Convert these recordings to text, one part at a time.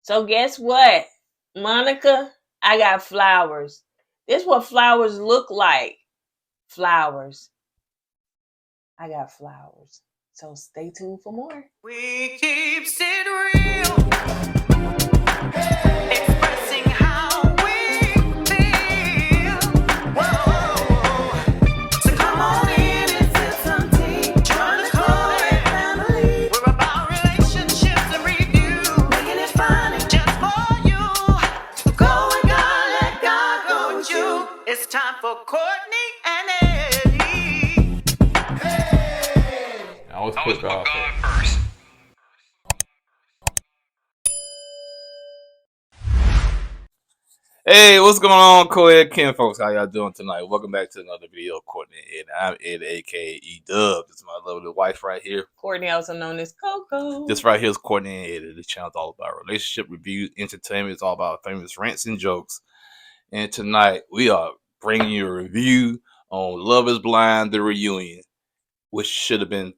So guess what, Monica? I got flowers. This is what flowers look like. Flowers. I got flowers. So stay tuned for more. We keep it real, expressing how we feel. Whoa. So come on in and sip some tea. Join the KoEd family. We're about relationships and review, making it fun and just for you. Go with God, let God go with you. It's time for Courtney and Eddie. I always put God first. Hey, what's going on, KoEd Ken folks? How y'all doing tonight? Welcome back to another video of Courtney and I'm Ed, aka E11. This is my lovely wife right here. Courtney, also known as Coco. This right here is Courtney and Ed. This channel's all about relationship reviews, entertainment. It's all about famous rants and jokes. And tonight we are bringing you a review on Love Is Blind: The Reunion, which should have been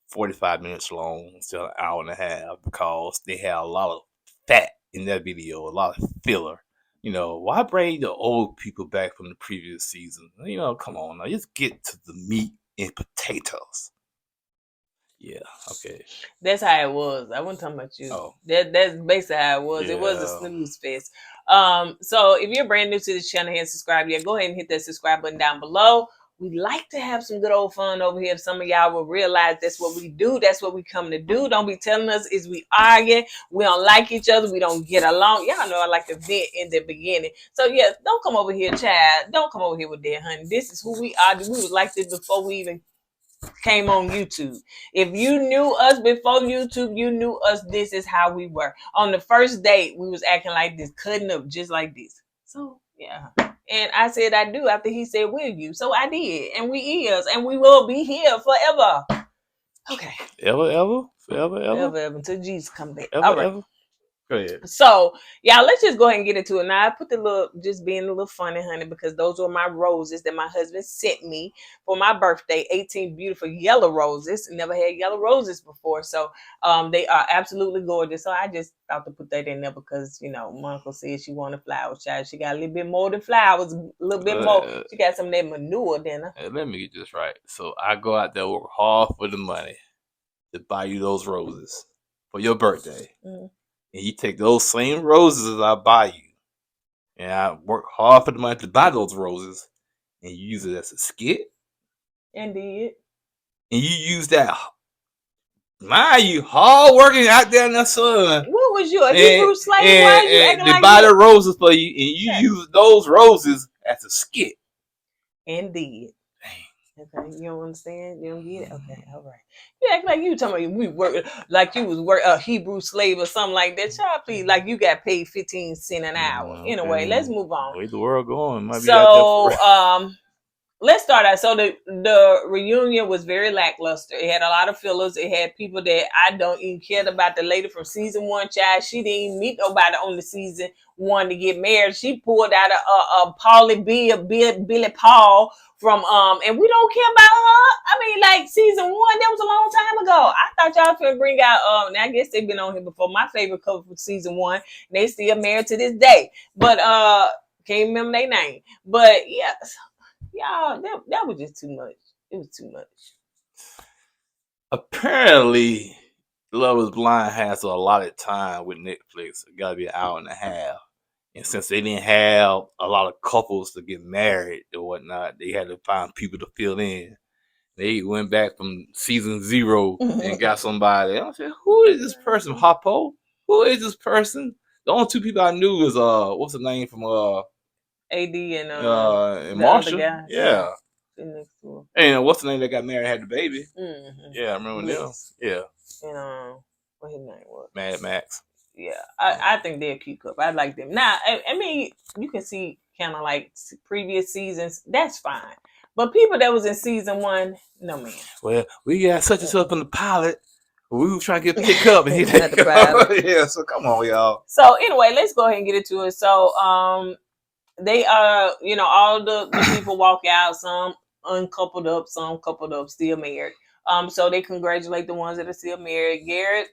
45 minutes long instead of an hour and a half because they had a lot of fat in that video, a lot of filler. You know, why bring the old people back from the previous season? You know, come on now, just get to the meat and potatoes. Yeah, okay. That's how it was. I wasn't talking about you. Oh. That's basically how it was. Yeah. It was a snooze fest. So if you're brand new to this channel and subscribe, go ahead and hit that subscribe button down below. We like to have some good old fun over here. If some of y'all will realize that's what we do. That's what we come to do. Don't be telling us is we argue. We don't like each other. We don't get along. Y'all know I like to vent in the beginning. So yeah, don't come over here, child. Don't come over here with that, honey. This is who we are. We was like this before we even came on YouTube. If you knew us before YouTube, you knew us. This is how we were. On the first date, we was acting like this, cutting up just like this. So yeah. And I said I do after he said will you. So I did. And we is. And we will be here forever. Okay. Ever Until Jesus come back. All right. Go ahead. So, y'all, let's just go ahead and get into it. Now, I put the little, just being a little funny, honey, because those were my roses that my husband sent me for my birthday. 18 beautiful yellow roses. Never had yellow roses before. So, they are absolutely gorgeous. So, I just thought to put that in there because, you know, my uncle said she wanted flowers, child. She got a little bit more than flowers, a little bit more. She got some of that manure than her. Let me get this right. So, I go out there, work hard for the money to buy you those roses for your birthday. Mm-hmm. And you take those same roses I buy you, and I work hard for the money to buy those roses, and you use it as a skit. Indeed. And you use that, mind you, hard working out there in the sun. What was you? A Hebrew slave? Why you acting like buy the roses for you, and you use those roses as a skit. Indeed. Okay, you don't understand? You don't get it? Okay, all right. You act like you talking about we work like you was a Hebrew slave or something like that. Child, please, like you got paid 15 cents an hour. Okay. Anyway, let's move on. Where the world going? Might so, let's start out. So the reunion was very lackluster. It had a lot of fillers. It had people that I don't even care about. The lady from season 1, child, she didn't even meet nobody on the season 1 to get married. She pulled out a Paulie B, Billy Paul from and we don't care about her. I mean, like season 1, that was a long time ago. I thought y'all could bring out now I guess they've been on here before. My favorite couple from season 1. They still married to this day. But can't remember their name. But yeah. Y'all, that was just too much. It was too much. Apparently, Love Is Blind has a lot of time with Netflix. It got to be an hour and a half. And since they didn't have a lot of couples to get married or whatnot, they had to find people to fill in. They went back from season 0 and got somebody. I said, who is this person? Hoppo? Who is this person? The only 2 people I knew was what's the name from AD and Marsha. Yeah. And what's the name that got married and had the baby? Mm-hmm. Yeah, I remember them. Yeah. And what his name was? Mad Max. Yeah, I think they're a cute couple. I like them. Now, I mean, you can see kind of like previous seasons. That's fine. But people that was in season 1, no man. Well, we got such and such from the pilot. We were trying to get picked up and he didn't. Yeah, so come on, y'all. So anyway, let's go ahead and get into it. So they are, you know, all the people walk out, some uncoupled up, some coupled up, still married. So they congratulate the ones that are still married. Garrett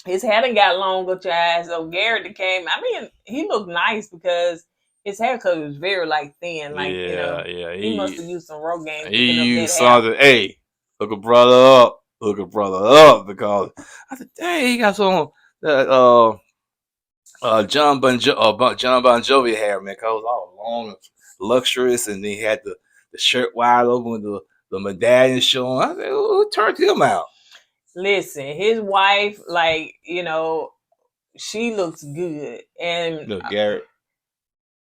his hair done got longer, child. So Garrett came. I mean, he looked nice because his haircut was very like thin. Like, Yeah, yeah. he must have used some Rogaine He picking up that used hair. something. Hey, hook a brother up. Hook a brother up because I said, dang, he got some that John Bon Jovi hair, man. Cause it was all long and luxurious, and he had the shirt wide open with the medallion showing. I said, who turned him out? Listen, his wife, like, she looks good. And No, Garrett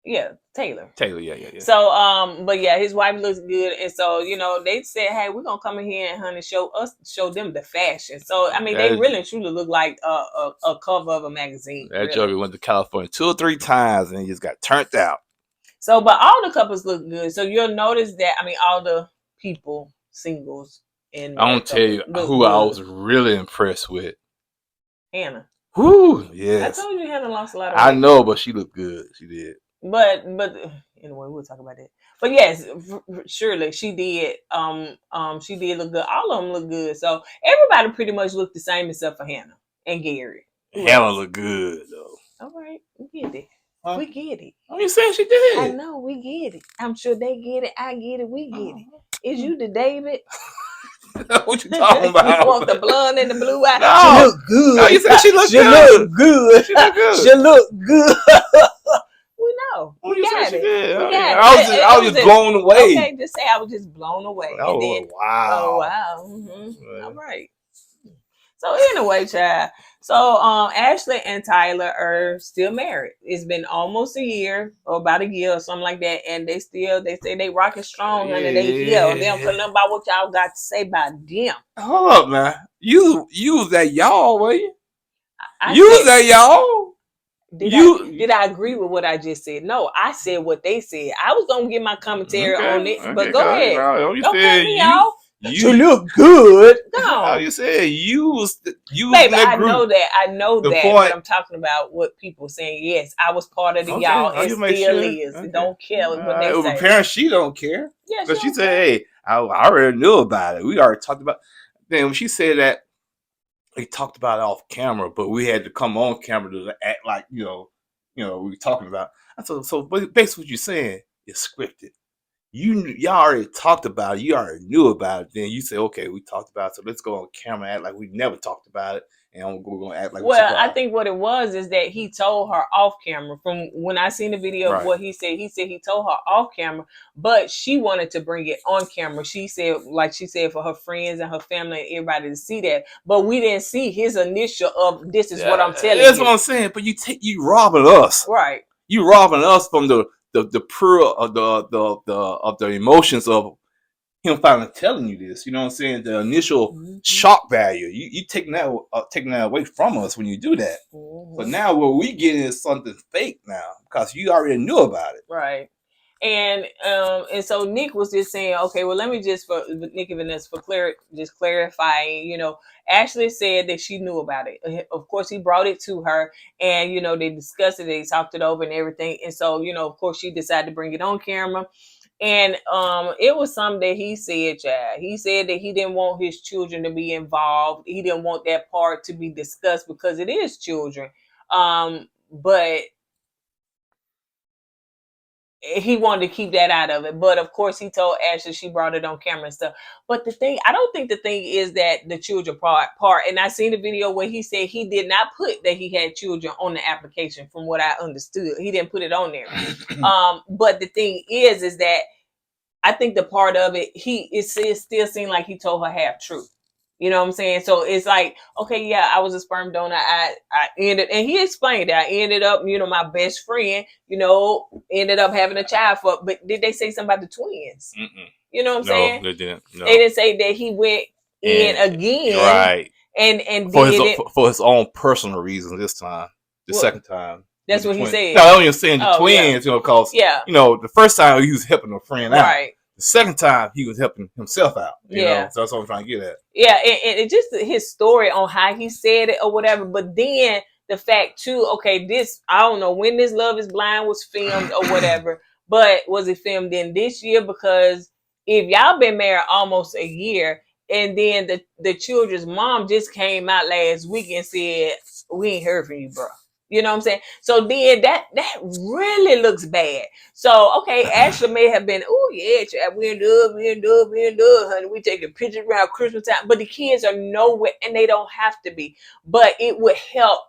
yeah, Taylor. Yeah. So, but yeah, his wife looks good, and so they said, "Hey, we're gonna come in here and honey, show them the fashion." So, I mean, they really and truly look like a cover of a magazine. That really. Joker went to California 2 or 3 times and he just got turned out. So, but all the couples look good. So you'll notice that. I mean, all the people, singles, and I'm gonna tell you who good. I was really impressed with. Hannah. Whoo, yes. I told you Hannah lost a lot of weight. I know, but she looked good. She did. But anyway, we'll talk about that. But yes, surely she did. She did look good. All of them look good. So everybody pretty much looked the same except for Hannah and Gary. Hannah looked good though. All right, we get it. Huh? We get it. Oh, you saying she did? I know we get it. I'm sure they get it. I get it. We get it. Is you the David? What you talking about? You want the blonde and the blue eye? No. She look good. No, you said she look good. Look good. She look good. She look good. We know. We got it. I was just blown away. Okay, just say I was just blown away. Oh, and then, wow. Oh, wow. Mm-hmm. All right. So anyway, child. So Ashley and Tyler are still married. It's been almost a year or about a year or something like that, and they say they rocking strong and they heal. They don't care nothing about what y'all got to say about them. Hold up, man. You was that y'all, were you? You was that y'all. Did I agree with what I just said? No, I said what they said. I was gonna give my commentary on it, but go ahead. Don't cut me off. You look good. No, you said you was baby. I know that. But I'm talking about what people saying. Yes, I was part of the y'all and still is. Don't care what they say. Apparently, she don't care. Yeah, because she said, "Hey, I already knew about it. We already talked about." Then when she said that, we talked about it off camera, but we had to come on camera to act like we were talking about. I said, so basically, what you're saying is scripted. Y'all already talked about it. You already knew about it. Then you say, okay, we talked about it, so let's go on camera and act like we never talked about it, and we're going to act like. Well, I think what it was is that he told her off camera. From when I seen the video of what he said he told her off camera, but she wanted to bring it on camera. She said for her friends and her family and everybody to see that, but we didn't see his initial of this is what I'm telling you. That's what I'm saying. But you robbing us, right? You robbing us from the pure of the emotions of him finally telling you this. You know what I'm saying? The initial shock value. You taking that away from us when you do that. But now what we getting is something fake now because you already knew about it. Right. And so Nick was just saying, okay, well, let me just for Nick and Vanessa just clarifying. Ashley said that she knew about it. Of course, he brought it to her, and they discussed it, they talked it over and everything. And so, of course, she decided to bring it on camera. And it was something that he said, Chad. He said that he didn't want his children to be involved. He didn't want that part to be discussed because it is children. But he wanted to keep that out of it. But of course, he told Ashley, she brought it on camera and stuff. But I don't think the thing is that the children part. And I seen the video where he said he did not put that he had children on the application. From what I understood, he didn't put it on there. But the thing is that I think the part of it, it still seemed like he told her half truth. You know what I'm saying? So it's like, okay, yeah, I was a sperm donor. I ended, and he explained that I ended up, my best friend, ended up having a child but did they say something about the twins? Mm-mm. You know what I'm saying? No, they didn't. No. They didn't say that he went in again. Right. And for his own personal reasons this time. Second time. That's what he said. No, I wasn't saying the twins, because, the first time he was helping a friend out. Right. The second time he was helping himself out. You know? So that's what I'm trying to get at. Yeah, and it just his story on how he said it or whatever. But then the fact too, okay, I don't know when this Love Is Blind was filmed or whatever, but was it filmed in this year? Because if y'all been married almost a year And then the children's mom just came out last week and said, we ain't heard from you, bro. You know what I'm saying? So then that really looks bad. So okay, Ashley may have been, oh yeah, we in dub, honey. We taking pictures around Christmas time, but the kids are nowhere, and they don't have to be. But it would help.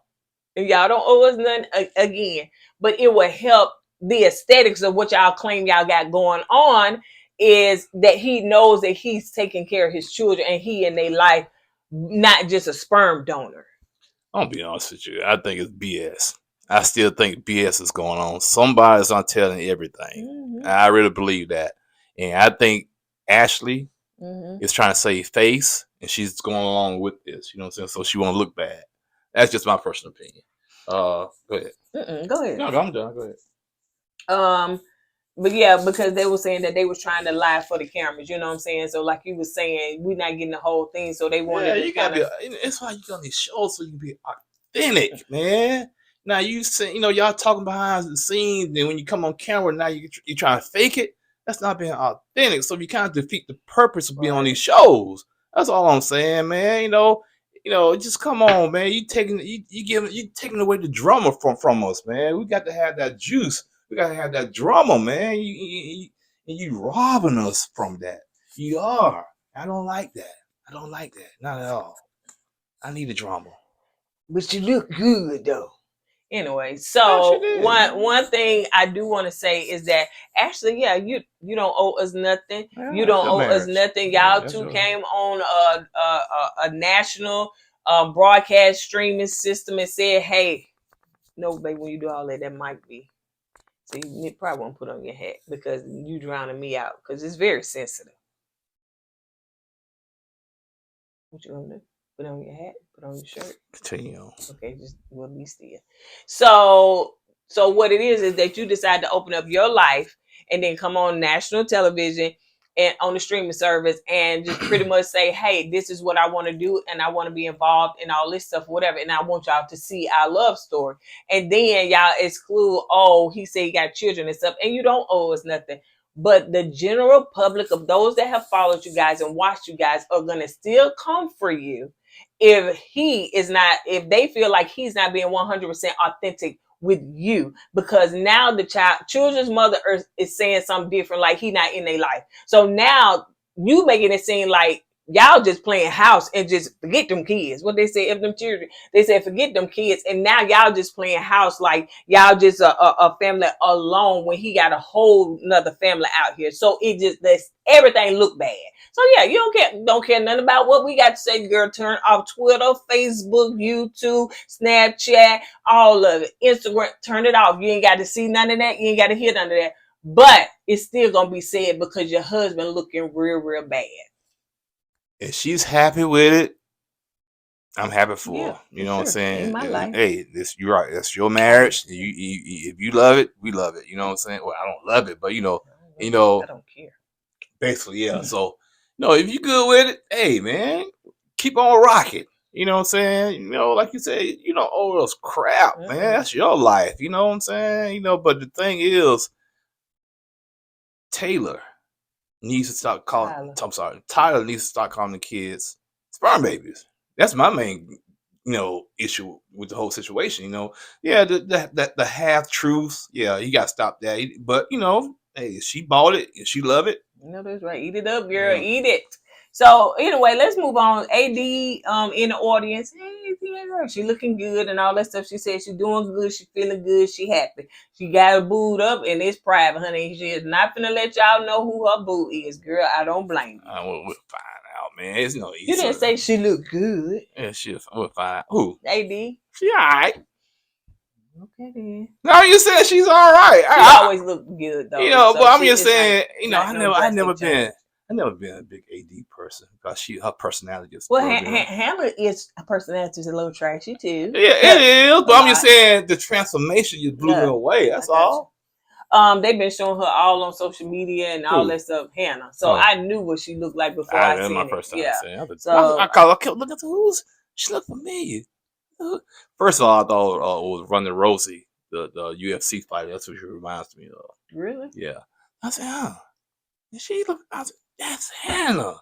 And y'all don't owe us nothing again, but it will help the aesthetics of what y'all claim y'all got going on. Is that he knows that he's taking care of his children and he in their life, not just a sperm donor. I'll be honest with you. I think it's BS. I still think BS is going on. Somebody's not telling everything. I really believe that. And I think Ashley is trying to save face, and she's going along with this. You know what I'm saying? So she won't look bad. That's just my personal opinion. Go ahead. Go ahead. No, I'm done. Go ahead. But yeah, because they were saying that they was trying to lie for the cameras. You know what I'm saying? So like you was saying, we're not getting the whole thing. So they wanted to kinda... It's why you get on these shows so you can be authentic, man. Now you say, y'all talking behind the scenes, and when you come on camera, now you're trying to fake it. That's not being authentic. So you kind of defeat the purpose of being on these shows. That's all I'm saying, man. Just come on, man. You taking away the drama from us, man. We got to have that juice. We got to have that drama, man. You robbing us from that. You are. I don't like that. Not at all. I need the drama. But you look good though. Anyway, so one thing I do want to say is that actually, yeah, you don't owe us nothing. You don't owe us nothing. Y'all two came on a national broadcast streaming system and said, hey, no, baby, when you do all that might be. So you probably won't put on your hat because you drowning me out because it's very sensitive. What you gonna do? Put on your hat, put on your shirt. Continue. Okay, we'll be still. So what it is that you decide to open up your life and then come on national television and on the streaming service and just pretty much say, hey, this is what I want to do and I want to be involved in all this stuff, whatever. And I want y'all to see our love story. And then y'all exclude, oh, he said he got children and stuff, and you don't owe us nothing. But the general public of those that have followed you guys and watched you guys are going to still come for you if they feel like he's not being 100% authentic with you, because now the children's mother is saying something different, like he not in their life. So now you making it seem like y'all just playing house and just forget them kids. What they say of them children, they said forget them kids, and now y'all just playing house like y'all just a family alone when he got a whole nother family out here. So it just everything look bad. So yeah, you don't care nothing about what we got to say, girl. Turn off Twitter, Facebook, YouTube, Snapchat, all of it. Instagram, turn it off. You ain't got to see none of that. You ain't got to hear none of that. But it's still gonna be said because your husband looking real, real bad. If she's happy with it, I'm happy for her. You know what I'm saying? Hey, you're right. That's your marriage. If you love it, we love it. You know what I'm saying? Well, I don't love it, but I don't care. Basically, yeah. So, if you good with it, hey man, keep on rocking. You know what I'm saying? Like you said, you don't owe us crap, man. That's your life. You know what I'm saying? But the thing is, Taylor needs to stop calling. I'm sorry, Tyler needs to start calling the kids sperm babies. That's my main, issue with the whole situation. Yeah, the half truths. Yeah, you gotta stop that. But hey, she bought it and she love it. That's right. Eat it up, girl. Yeah. Eat it. So anyway, let's move on. AD in the audience. Hey, she looking good and all that stuff. She said she's doing good. She feeling good. She happy. She got her booed up and it's private, honey. She is not gonna let y'all know who her boo is, girl. I don't blame you. We'll find out, man. It's no easy. You didn't say she looked good. Yeah, we'll find. Who? AD. She all right. Okay then. No, you said she's all right. She always looked good though. But I'm just saying, I never been a big AD person because her personality is. Well, Hannah is a personality is a little trashy too. Yeah, it is. But I'm just saying the transformation just blew her away. That's all. They've been showing her all on social media and all that stuff, Hannah. So I knew what she looked like before I seen my first time. Yeah. So I kept looking at who's she looked familiar. First of all, I thought it was Ronda Rousey, the UFC fighter. That's what she reminds me of. Really? Yeah. I said, and she looked. I said, that's Hannah.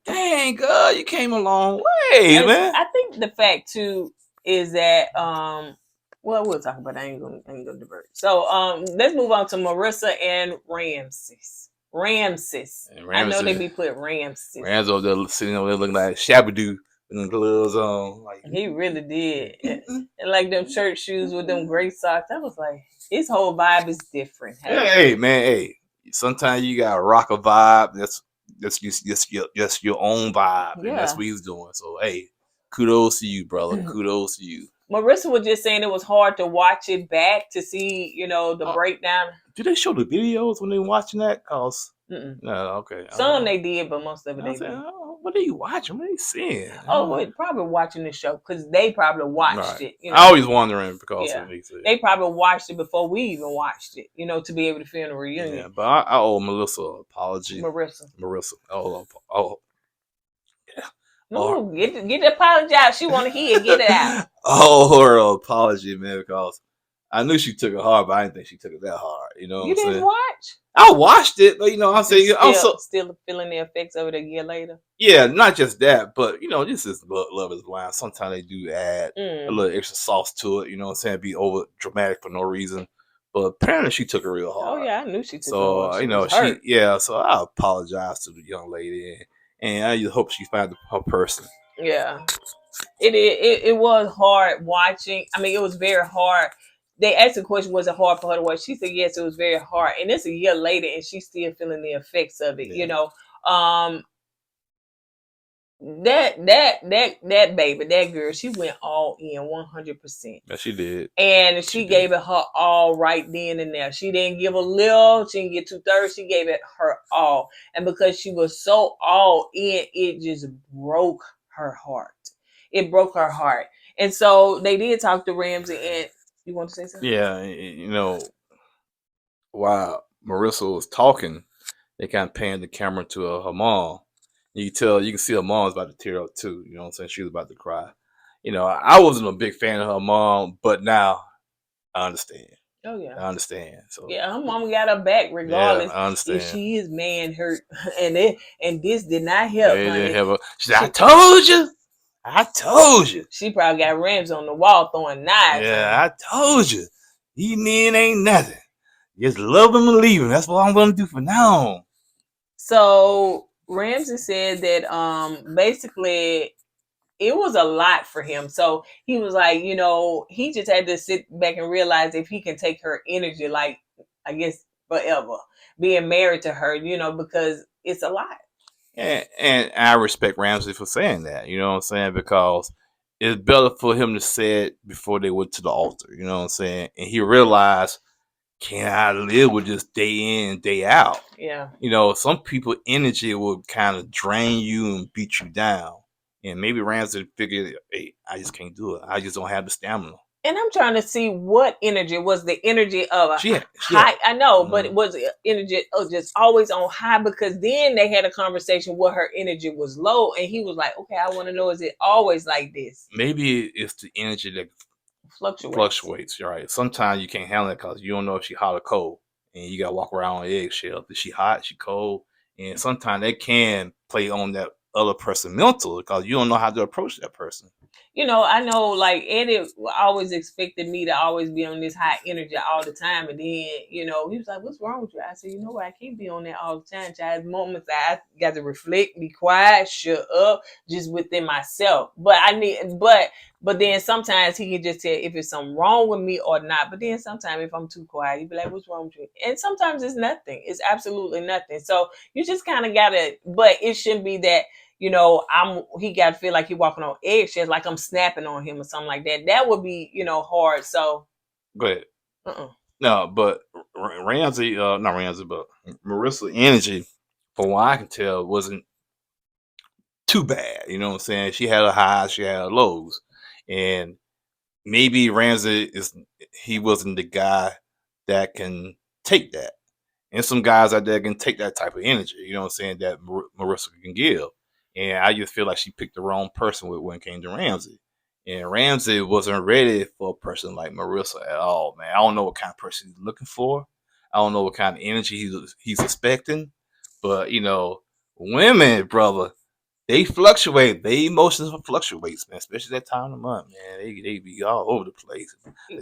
Dang, girl, you came a long way, man. I think the fact too is that well, we'll talk about that. I ain't gonna divert. So let's move on to Marissa and Ramses. Ramses. I know they be put Ramses. Rams over there sitting over there looking like Shabadoo with them gloves on. Like he really did. And like them church shoes with them gray socks. I was like, his whole vibe is different. Hey man, hey. Sometimes you gotta rock a vibe. That's just your own vibe, and that's what he's doing. So hey, kudos to you, brother. Kudos to you. Marissa was just saying it was hard to watch it back to see, the breakdown. Do they show the videos when they watching that? Cause no, okay. Some they did, but most of it they didn't. What are you watching? What are you seeing? Oh, probably watching the show because they probably watched it. I always wondering because they probably watched it before we even watched it. To be able to film the reunion. Yeah, but I owe Melissa an apology. Marissa. Oh. Yeah. No, get the apology out. She want to hear it. Get it out. Her apology, man, because I knew she took it hard, but I didn't think she took it that hard. You know what I'm saying? You didn't watch? I watched it, but I'm saying I'm still feeling the effects of it a year later. Yeah, not just that, but this is Love Is Blind. Sometimes they do add a little extra sauce to it. You know what I'm saying? Be over dramatic for no reason. But apparently she took it real hard. Oh yeah, I knew she took it hard. So so I apologize to the young lady, and I just hope she finds her person. Yeah, it was hard watching. I mean, it was very hard. They asked the question, was it hard for her to watch? She said, yes, it was very hard. And it's a year later and she's still feeling the effects of it, That baby, that girl, she went all in 100%. Yeah, she did. And she gave it her all right then and there. She didn't give a little, she didn't get 2/3, she gave it her all. And because she was so all in, it just broke her heart. It broke her heart. And so they did talk to Ramsey and you want to say something? Yeah, while Marissa was talking, they kind of panned the camera to her mom. You can see her mom's about to tear up too. You know what I'm saying? She was about to cry. I wasn't a big fan of her mom, but now I understand. Oh yeah, I understand. So yeah, her mama got her back regardless. Yeah, I understand. If she is man hurt, and this did not help. She said, I told you. She probably got Rams on the wall throwing knives. Yeah, I told you. These men ain't nothing. Just love them and leave them. That's what I'm going to do from now on. So Ramsey said that basically it was a lot for him. So he was like, he just had to sit back and realize if he can take her energy, like, I guess, forever, being married to her, because it's a lot. And I respect Ramsey for saying that, you know what I'm saying? Because it's better for him to say it before they went to the altar, you know what I'm saying? And he realized, can I live with this day in, day out? Yeah. Some people energy will kind of drain you and beat you down. And maybe Ramsey figured, hey, I just can't do it. I just don't have the stamina. And I'm trying to see what energy was the energy of a high. I know, but it was energy just always on high, because then they had a conversation where her energy was low, and he was like, "Okay, I want to know, is it always like this?" Maybe it's the energy that fluctuates. Right? Sometimes you can't handle it because you don't know if she hot or cold, and you gotta walk around on eggshells. Is she hot? Is she cold? And sometimes they can play on that other person mental because you don't know how to approach that person. I know, like, Eddie always expected me to always be on this high energy all the time. And then, he was like, what's wrong with you? I said, what? I can't be on that all the time. There's moments I got to reflect, be quiet, shut up, just within myself. But then sometimes he can just tell if it's something wrong with me or not. But then sometimes if I'm too quiet, he'd be like, what's wrong with you? And sometimes it's nothing. It's absolutely nothing. So you just kind of got to, but it shouldn't be that, he got to feel like he walking on eggshells, like I'm snapping on him or something like that. That would be, hard. So go ahead. No, but Ramsey, not Ramsey, but Marissa energy, from what I can tell, wasn't too bad. You know what I'm saying? She had her highs, she had her lows, and maybe Ramsey he wasn't the guy that can take that. And some guys out there can take that type of energy. You know what I'm saying? That Marissa can give. And I just feel like she picked the wrong person when it came to Ramsey. And Ramsey wasn't ready for a person like Marissa at all, man. I don't know what kind of person he's looking for. I don't know what kind of energy he's expecting. But, women, brother, they fluctuate. Their emotions fluctuates, man. Especially that time of the month, man. They be all over the place.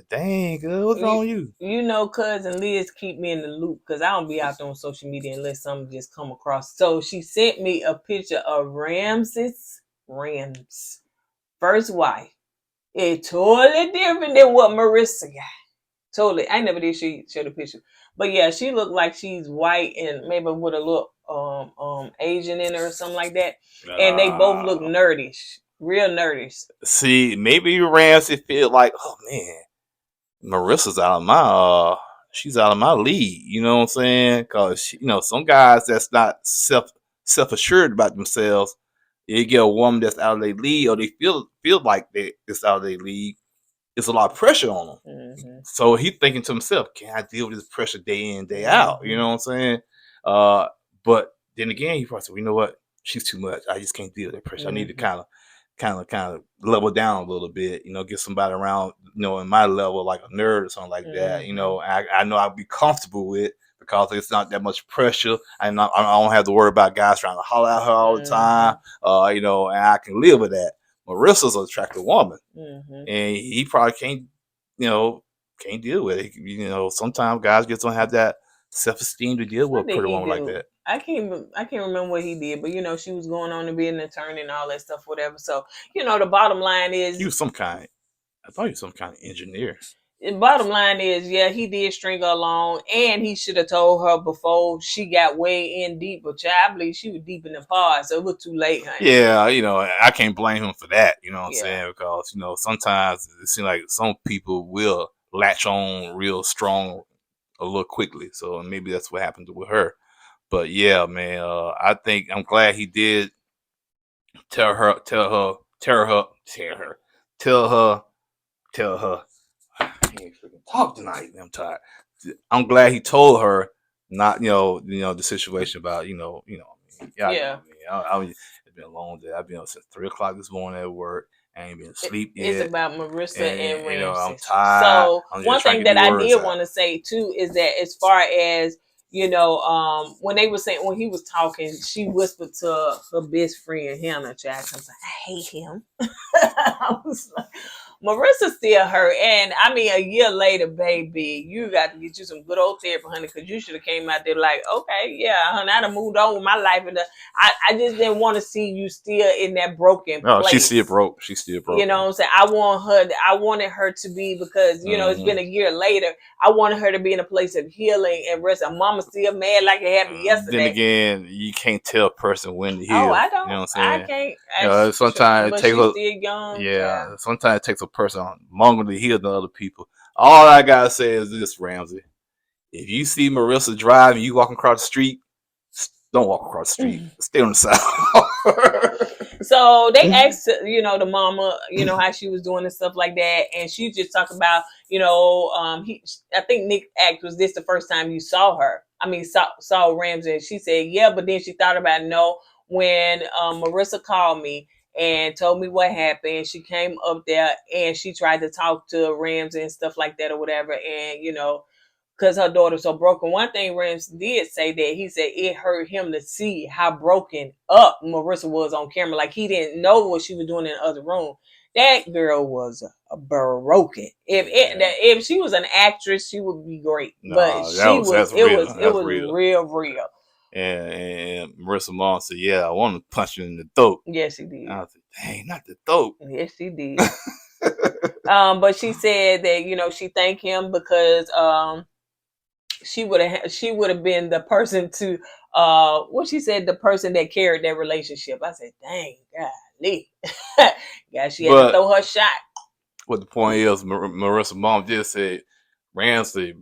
Dang, girl, what's wrong with you? You know, cousin Liz keep me in the loop because I don't be out there on social media unless something just come across. So she sent me a picture of Rams' first wife. It's totally different than what Marissa got. Totally. I never did show the picture. But yeah, she looked like she's white and maybe with a little Asian in her or something like that. And they both look nerdish. Real nerdish. See, maybe Ramsey feel like, oh man, Marissa's out of my she's out of my league. You know what I'm saying? Because some guys that's not self assured about themselves, they get a woman that's out of their league, or they feel like it's out of their league. It's a lot of pressure on them. Mm-hmm. So he's thinking to himself, can I deal with this pressure day in, day out? You know what I'm saying? But then again, he probably said, you know what? She's too much. I just can't deal with that pressure. I need to kind of level down a little bit, get somebody around, in my level, like a nerd or something like that. I know I'll be comfortable with because it's not that much pressure. I don't have to worry about guys trying to holler at her all the time. And I can live with that. Marissa's an attractive woman, and he probably can't deal with it. Sometimes guys just don't have that self-esteem to deal with a pretty woman like that. I can't remember what he did, but she was going on to be an attorney and all that stuff, whatever. So, the bottom line is I thought he was some kind of engineer. The bottom line is, yeah, he did string her along, and he should have told her before she got way in deep. But I believe she was deep in the pod, so it was too late, honey. Yeah, I can't blame him for that. You know what I'm saying? Because sometimes it seems like some people will latch on real strong a little quickly. So maybe that's what happened with her. But yeah, man, I think I'm glad he did tell her. I can't freaking talk tonight. I'm tired. I'm glad he told her not, the situation about, Yeah. It's been a long day. I've been up since 3:00 this morning at work. I ain't been asleep yet. It's about Marissa and Ramsey. I'm tired. So one thing that I did want to say too is that as far as when he was talking, she whispered to her best friend Hannah Jackson, I hate him. I was like, Marissa still hurt, and I mean, a year later, baby, you got to get you some good old therapy, honey, because you should have came out there like, okay, yeah, honey, I done moved on with my life, and I just didn't want to see you still in that broken place. No, she's still broke. You know what I'm saying? I wanted her to be, because it's been a year later. I wanted her to be in a place of healing and rest. And mama still mad like it happened yesterday. Then again, you can't tell a person when to heal. Oh, I don't. You know what I'm saying? I can't. Sometimes it takes still young. Yeah, sometimes it takes a person longer to heal than other people. All I gotta say is this, Ramsey: if you see Marissa driving, you walking across the street, don't walk across the street. Stay on the side. So they asked, the mama, how she was doing and stuff like that, and she just talked about, I think Nick asked, was this the first time you saw her? I mean, saw Ramsey, and she said, yeah, but then she thought about no. When Marissa called me and told me what happened, she came up there and she tried to talk to Ramsey and stuff like that or whatever, and because her daughter's so broken. One thing Ramsey did say, that he said it hurt him to see how broken up Marissa was on camera. Like, he didn't know what she was doing in the other room. That girl was broken. If she was an actress, she would be great. No, but it was real. And Marissa mom said, yeah, I want to punch you in the throat. Yes, she did. I said, dang, not the throat. Yes, she did. But she said that, she thanked him because she would have been the person to what she said, the person that carried that relationship. I said, dang, golly. Yeah, she had to throw her shot. What the point is, Marissa's mom just said Ramsey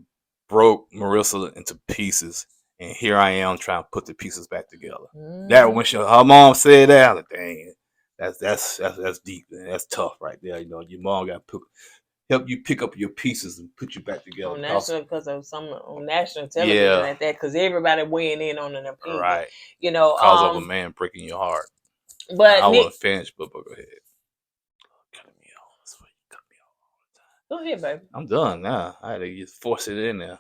broke Marissa into pieces, and here I am trying to put the pieces back together. That when her mom said that, I was like, dang, that's deep, and that's tough right there. Your mom got to help you pick up your pieces and put you back together. Because of some on national television like that, because everybody weighing in on an opinion. Right. Because of a man breaking your heart. But I want to finish, but go ahead. Cut me off. That's why you cut me off all the time. Go ahead, baby. I'm done now. I had to just force it in there.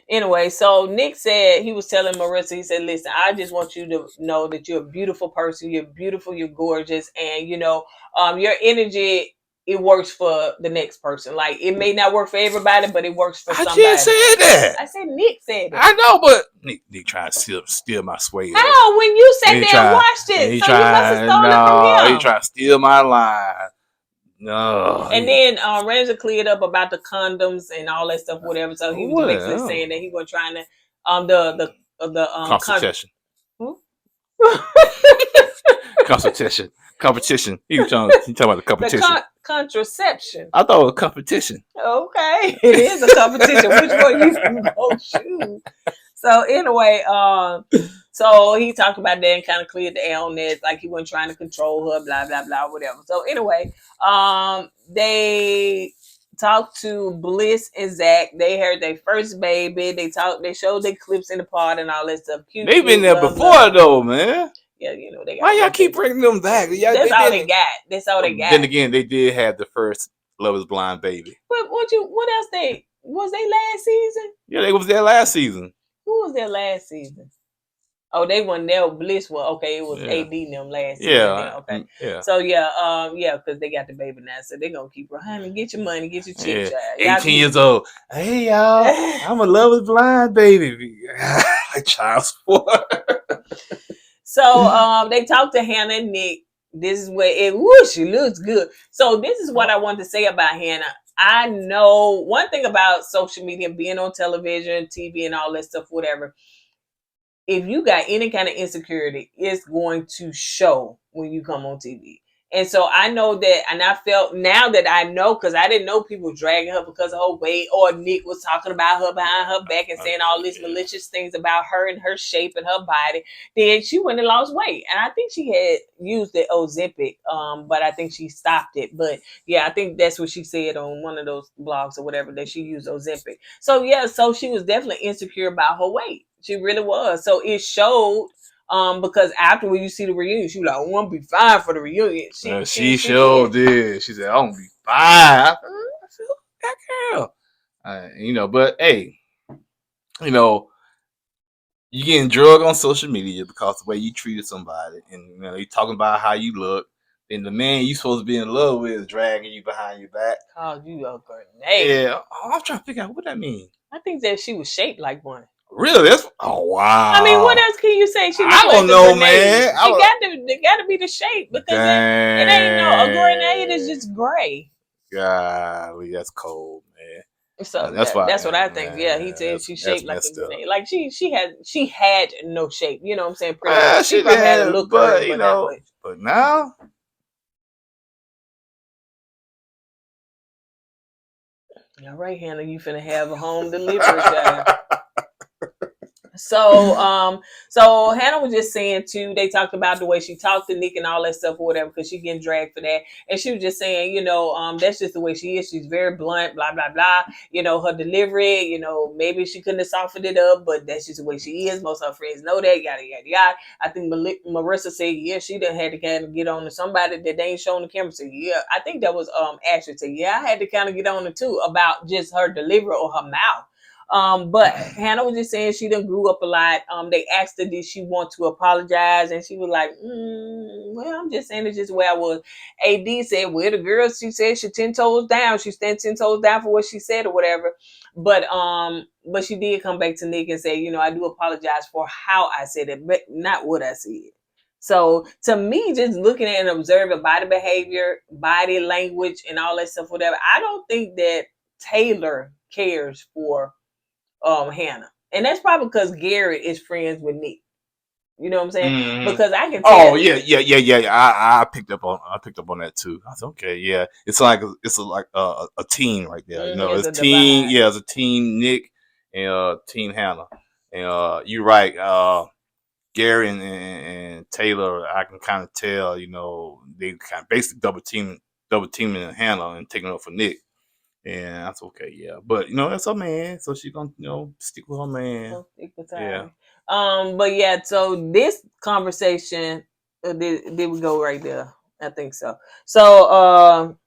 Anyway, so Nick said he was telling Marissa, he said, listen, I just want you to know that you're a beautiful person, you're beautiful, you're gorgeous, and your energy, it works for the next person. Like, it may not work for everybody, but it works for I somebody. just said that. I said Nick said it. I know, but Nick trying to steal my sway. How? When you sat there and watched it, He so you must have stolen it from him. He trying to steal my line. No. And then Ranger cleared up about the condoms and all that stuff, whatever. So he was basically saying that he was trying to the consultation. Competition. He talking about the competition. The contraception. I thought it was competition. Okay, it is a competition. Which one you can go choose? So anyway, so he talked about that and kind of cleared the air on that, like he wasn't trying to control her, blah blah blah, whatever. So anyway, they talked to Bliss and Zach. They heard their first baby. They showed their clips in the pod and all that stuff. Cute. They've been there before though, man. Yeah, they got. Why y'all keep bringing them back? That's all they got. That's all they got. Then again, they did have the first Love Is Blind baby. But what else was they last season? Yeah, they was there last season. Who was there last season? Oh, they weren't there. Bliss was okay. It was AD and them last season. Yeah. Okay. Yeah. So because they got the baby now, so they're gonna keep honey, get your money, get your chick. Yeah. 18 years old. Hey y'all, I'm a Love Is Blind baby. Like child support. So they talked to Hannah and Nick. This is where she looks good. So this is what I wanted to say about Hannah. I know one thing about social media, being on television, TV, and all that stuff, whatever. If you got any kind of insecurity, it's going to show when you come on TV. And so I know that, and I felt now that I know, because I didn't know people dragging her because of her weight, or Nick was talking about her behind her back and saying all these malicious things about her and her shape and her body. Then she went and lost weight. And I think she had used the Ozempic, but I think she stopped it. But yeah, I think that's what she said on one of those blogs or whatever, that she used Ozempic. So yeah, so she was definitely insecure about her weight. She really was. So it showed. Because after when you see the reunion, she was like, I want to be fine for the reunion. She sure did. She said, I want to be fine. I feel that girl. But hey, you getting drugged on social media because the way you treated somebody, and you talking about how you look, and the man you supposed to be in love with is dragging you behind your back. Oh, you a grenade. Yeah, I'm trying to figure out what that means. I think that she was shaped like one. Really? Oh wow! I mean, what else can you say? I don't know, man. They got to be the shape, because it ain't a grenade is just gray. Golly, that's cold, man. So that's what I think. Man, yeah, he said she shaped like a grenade. Like she had no shape. You know what I'm saying? Pretty much. She probably had a look, but but now. All right, Hannah, you finna have a home delivery child. So Hannah was just saying too, they talked about the way she talked to Nick and all that stuff or whatever, because she getting dragged for that. And she was just saying, that's just the way she is. She's very blunt, blah, blah, blah. Her delivery, maybe she couldn't have softened it up, but that's just the way she is. Most of her friends know that, yada, yada, yada. I think Marissa said, yeah, she done had to kind of get on to somebody that they ain't showing the camera. So yeah, I think that was Ashley said, yeah, I had to kind of get on it too about just her delivery or her mouth. But Hannah was just saying she done grew up a lot. They asked her, did she want to apologize? And she was like, well, I'm just saying it's just the way I was. AD said, well, the girl, she said she 10 toes down. She stands 10 toes down for what she said or whatever. But she did come back to Nick and say, I do apologize for how I said it, but not what I said. So to me, just looking at and observing body behavior, body language, and all that stuff, whatever, I don't think that Taylor cares for Hannah. And that's probably because Garrett is friends with Nick. You know what I'm saying? Mm-hmm. Because I can tell. Oh yeah. I picked up on that too. I said, okay, yeah. It's like a team right there. Mm-hmm. It's a team. Divide. Yeah, it's a team Nick and team Hannah. And you're right. Gary and Taylor, I can kind of tell. They kind of basically double teaming Hannah and taking up for Nick. Yeah, that's okay. Yeah, but that's her man, so she gonna stick with her man. Yeah. But yeah, so this conversation did we go right there? I think so. So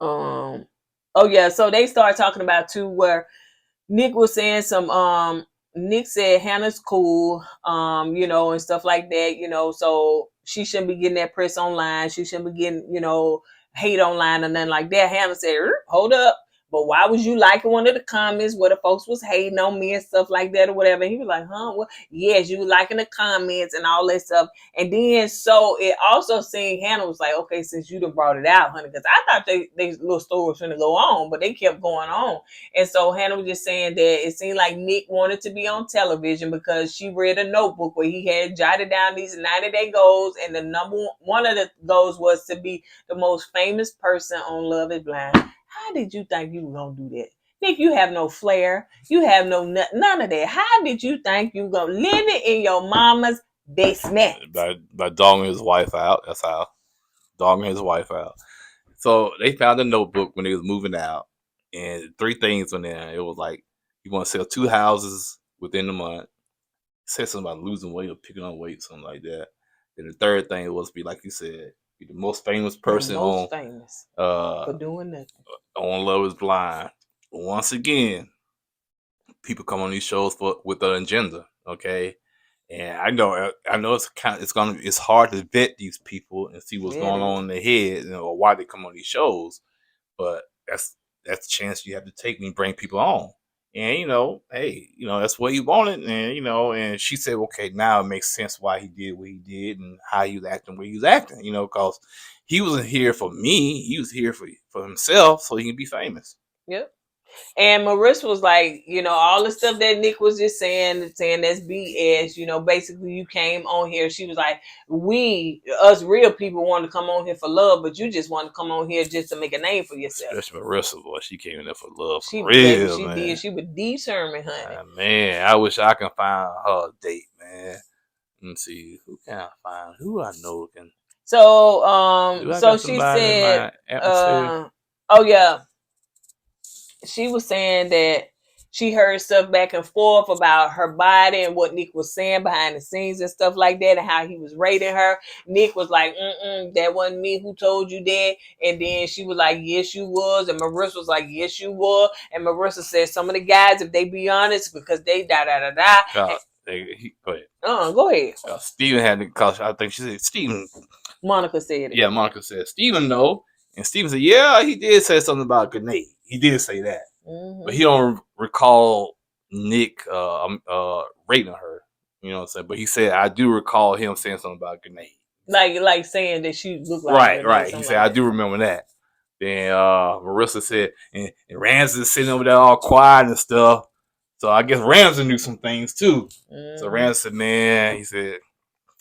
so they start talking about too where Nick was saying Nick said Hannah's cool, and stuff like that, so she shouldn't be getting that press online. She shouldn't be getting, hate online or nothing like that. Hannah said, hold up. But why was you liking one of the comments where the folks was hating on me and stuff like that or whatever? And he was like, huh? Well, yes, you liking the comments and all that stuff. And then so it also seemed Hannah was like, okay, since you done brought it out, honey, because I thought they little story was going to go on, but they kept going on. And so Hannah was just saying that it seemed like Nick wanted to be on television because she read a notebook where he had jotted down these 90-day goals, and the number one of the goals was to be the most famous person on Love Is Blind. How did you think you were gonna do that? Nick, you have no flair. You have none of that. How did you think you were gonna live it in your mama's basement? By dogging his wife out. That's how. Dogging his wife out. So they found a notebook when they was moving out, and 3 things on there. It was like, you want to sell 2 houses within the month. It said something about losing weight or picking on weight, something like that. Then the 3rd thing was be, like you said, be the most famous person famous for doing nothing on Love Is Blind. Once again, people come on these shows with an agenda, okay? And I know it's hard to vet these people and see what's going on in their head, or why they come on these shows. But that's the chance you have to take when you bring people on. And hey, that's what he wanted. And and she said, okay, now it makes sense why he did what he did and how he was acting where he was acting. Because he wasn't here for me; he was here for himself, so he can be famous. Yep. And Marissa was like, all the stuff that Nick was just saying that's BS. Basically, you came on here. She was like, us real people want to come on here for love, but you just want to come on here just to make a name for yourself. Especially Marissa, boy, she came in there for love. She for real, she man. did. She was determined, honey. Man, I wish I can find her a date, man. Let's see, who can I find? Who I know can. So she said, oh yeah. She was saying that she heard stuff back and forth about her body and what Nick was saying behind the scenes and stuff like that, and how he was rating her. Nick was like, that wasn't me who told you that. And then she was like, yes, you was. And Marissa was like, yes, you were. And Marissa said, some of the guys, if they be honest, because they Go ahead. Go ahead. Steven had to call. I think she said Steven. Monica said it. Yeah, Monica said Steven no. And Steven said, yeah, he did say something about KoURTNEY. He did say that. Mm-hmm. But he don't recall Nick rating her. You know what I'm saying? But he said, I do recall him saying something about KoURTNEY. Like saying that she looked like right. He said, I do remember that. Then Marissa said, and Rants is sitting over there all quiet and stuff. So I guess Ramsey knew some things too. Mm-hmm. So Ramsey said, man, he said,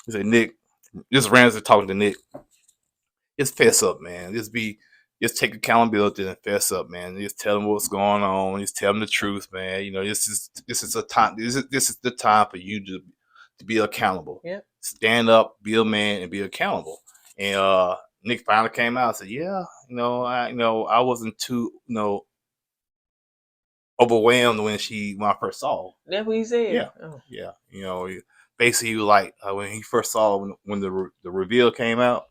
Nick, this Ramsey talking to Nick. Just fess up, man. Just take accountability and fess up, man. Just tell them what's going on. Just tell them the truth, man. This is a time. This is the time for you to be accountable. Yep. Stand up, be a man, and be accountable. And Nick finally came out and said, yeah, I wasn't too, overwhelmed when I first saw her. That's what he said. Yeah. Oh. Yeah. Basically, he was like, when he first saw when the reveal came out,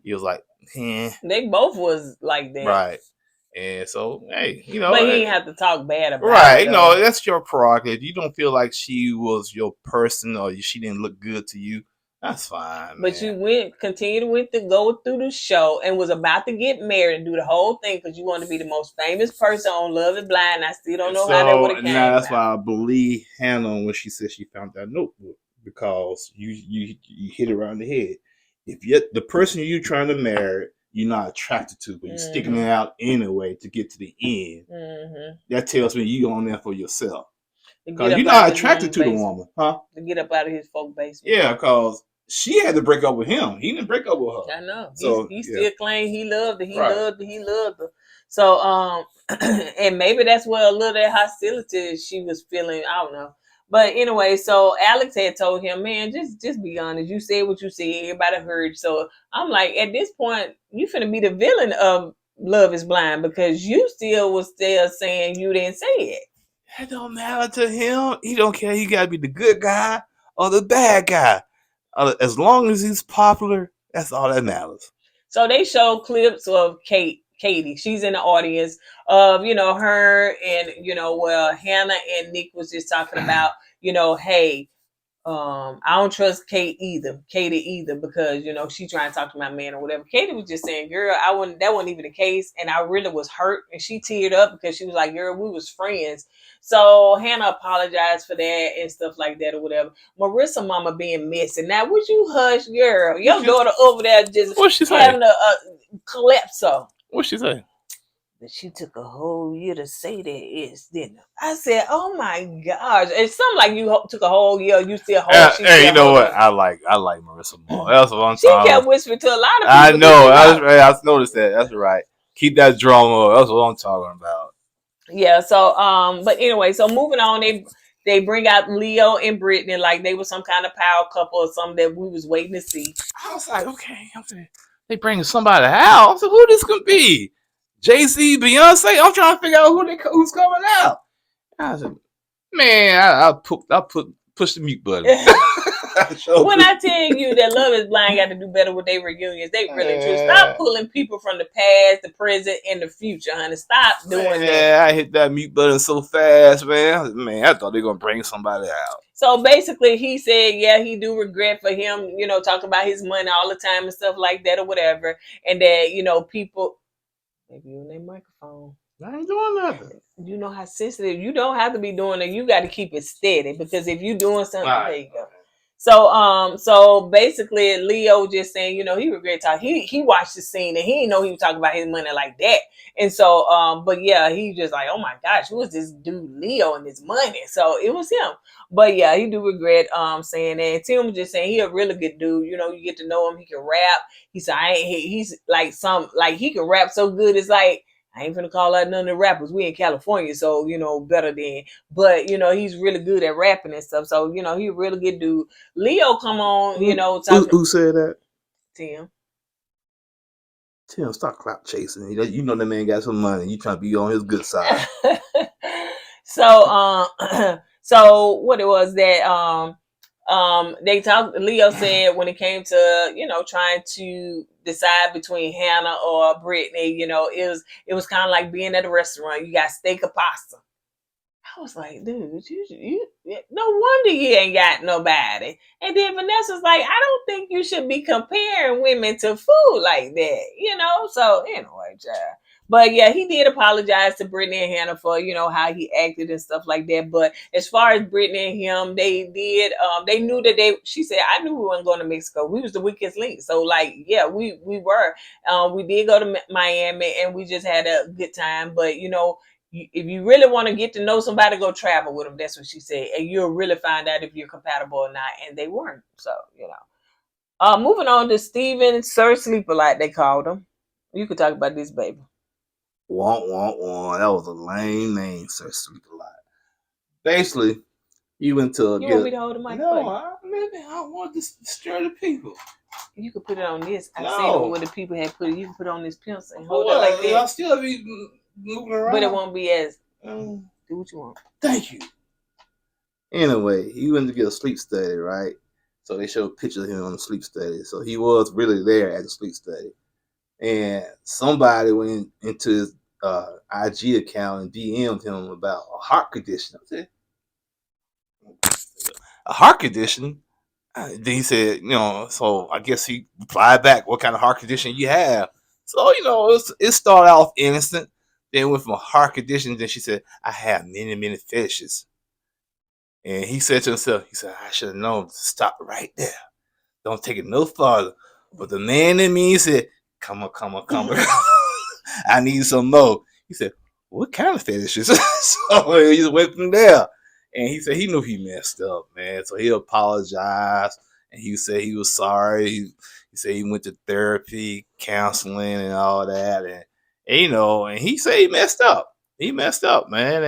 he was like, They both was like that. Right. And so, hey, But he didn't have to talk bad about it. Right. No, that's your prerogative. You don't feel like she was your person or she didn't look good to you. That's fine. But man. You continued to go through the show and was about to get married and do the whole thing because you want to be the most famous person on Love Is Blind. I still don't know how that would have came out. That's why I believe Hannah when she said she found that notebook, because you hit it around the head. If the person you're trying to marry, you're not attracted to, but you're sticking it out anyway to get to the end. Mm-hmm. That tells me you on there for yourself. Because you're not attracted to the woman, huh? To get up out of his folk basement. Yeah, because she had to break up with him. He didn't break up with her. I know. So he still claimed he loved her. He loved her. So and maybe that's where a little of that hostility she was feeling. I don't know. But anyway, so Alex had told him, man, just be honest. You said what you said. Everybody heard. So I'm like, at this point, you finna be the villain of Love Is Blind because you was still saying you didn't say it. That don't matter to him. He don't care. He got to be the good guy or the bad guy. As long as he's popular, that's all that matters. So they showed clips of Kate Katie. She's in the audience of, her and, Hannah and Nick was just talking about, hey, I don't trust Katie either, because she trying to talk to my man or whatever. Katie was just saying, girl, that wasn't even the case, and I really was hurt, and she teared up because she was like, girl, we was friends. So Hannah apologized for that and stuff like that or whatever. Marissa mama being messy. Now would you hush, girl? Your daughter over there just What's she having saying? a calypso. What's she saying? But she took a whole year to say that is, didn't I? I said, "Oh my gosh!" It's something like you took a whole year. You still hold. She Hey, still you know hold what? on. I like Marissa Moore. That's what I'm She talking kept about. whispering to a lot of I people. know. I noticed that. That's right. Keep that drama up. That's what I'm talking about. Yeah. So, but anyway, so moving on, they bring out Leo and Brittany like they were some kind of power couple or something that we was waiting to see. I was like, okay. They bringing somebody out. So who this could be? Jay-Z, Beyonce. I'm trying to figure out who's coming out. I said, man, I push the mute button. When I tell you that Love Is Blind got to do better with their reunions, they really true. Stop pulling people from the past, the present, and the future, honey. Stop doing that. Yeah, I hit that mute button so fast, man. Man, I thought they were gonna bring somebody out. So basically, he said, yeah, he do regret for him, talking about his money all the time and stuff like that or whatever, and that people. Maybe you on that microphone. I ain't doing nothing. You know how sensitive. You don't have to be doing it. You got to keep it steady, because if you doing something, Right. there you go. So basically, Leo just saying, he regrets how he watched the scene and he didn't know he was talking about his money like that. And so, but yeah, he just like, oh my gosh, who is this dude Leo and his money? So it was him. But yeah, he do regret saying that. And Tim was just saying he a really good dude. You get to know him. He can rap. He said he's like he can rap so good. It's like, I ain't finna call out none of the rappers. We in California, so better than. But he's really good at rapping and stuff. So he a really good dude. Leo come on, Who said that? Tim. Tim, stop clout chasing. You know that man got some money. You trying to be on his good side. So so what it was that they talked. Leo said when it came to trying to decide between Hannah or Brittany, it was kind of like being at a restaurant. You got steak or pasta. I was like, dude, you no wonder you ain't got nobody. And then Vanessa's like, I don't think you should be comparing women to food like that, So anyway, child. But yeah, he did apologize to Brittany and Hannah for, how he acted and stuff like that. But as far as Brittany and him, they did, they knew that she said, I knew we weren't going to Mexico. We was the weakest link. So like, yeah, we were. We did go to Miami and we just had a good time. But, if you really want to get to know somebody, go travel with them. That's what she said. And you'll really find out if you're compatible or not. And they weren't. So, moving on to Steven Sir Sleeper, like they called him. You could talk about this, baby. That was a lame name, Sir Sleeper. Basically, you went to You want me to hold the mic? No, I want to stir the people. You could put it on this. I No. seen it where the people had put it. You can put it on this pencil and hold it like that. I'll still be moving around. But it won't be as do what you want. Thank you. Anyway, he went to get a sleep study, right? So they showed pictures of him on the sleep study. So he was really there at the sleep study. And somebody went into his IG account and DM'd him about a heart condition. I said, a heart condition? Then he said, so I guess he replied back, what kind of heart condition you have? So, it started off innocent. Then went from a heart condition. Then she said, I have many, many fetishes. And he said to himself, I should have known to stop right there. Don't take it no farther. But the man in me said, come on. I need some more. He said, what kind of fetishes? So he just went from there. And he said he knew he messed up, man. So he apologized. And he said he was sorry. He said he went to therapy, counseling, and all that. And he said he messed up. He messed up, man.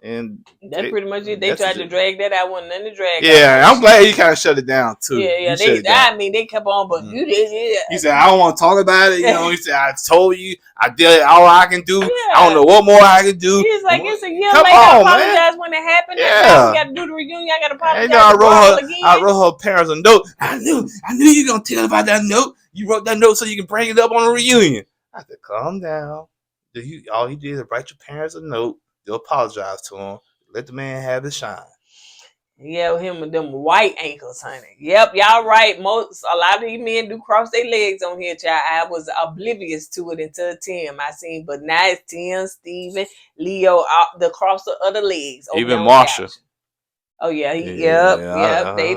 And that's pretty much it. They tried to drag that out. Wasn't nothing to drag out. Yeah, I'm glad he kind of shut it down, too. Yeah. They kept on, but you did it. He said, I don't want to talk about it. He said, I told you. I did all I can do. Yeah. I don't know what more I can do. He's like, it's a year later. I apologize when it happened. Yeah. We got to do the reunion. I got to apologize. I wrote her parents a note. I knew you were going to tell about that note. You wrote that note so you can bring it up on the reunion. I said, calm down. All he did is write your parents a note. They'll apologize to him. Let the man have his shine. Yeah, him with them white ankles, honey. Yep, y'all right. A lot of these men do cross their legs on here, child. I was oblivious to it until Tim. I seen, but now it's Tim, Steven, Leo, the crosser of the legs over there Even on the Marsha. couch. Oh yeah, yep. Yeah, They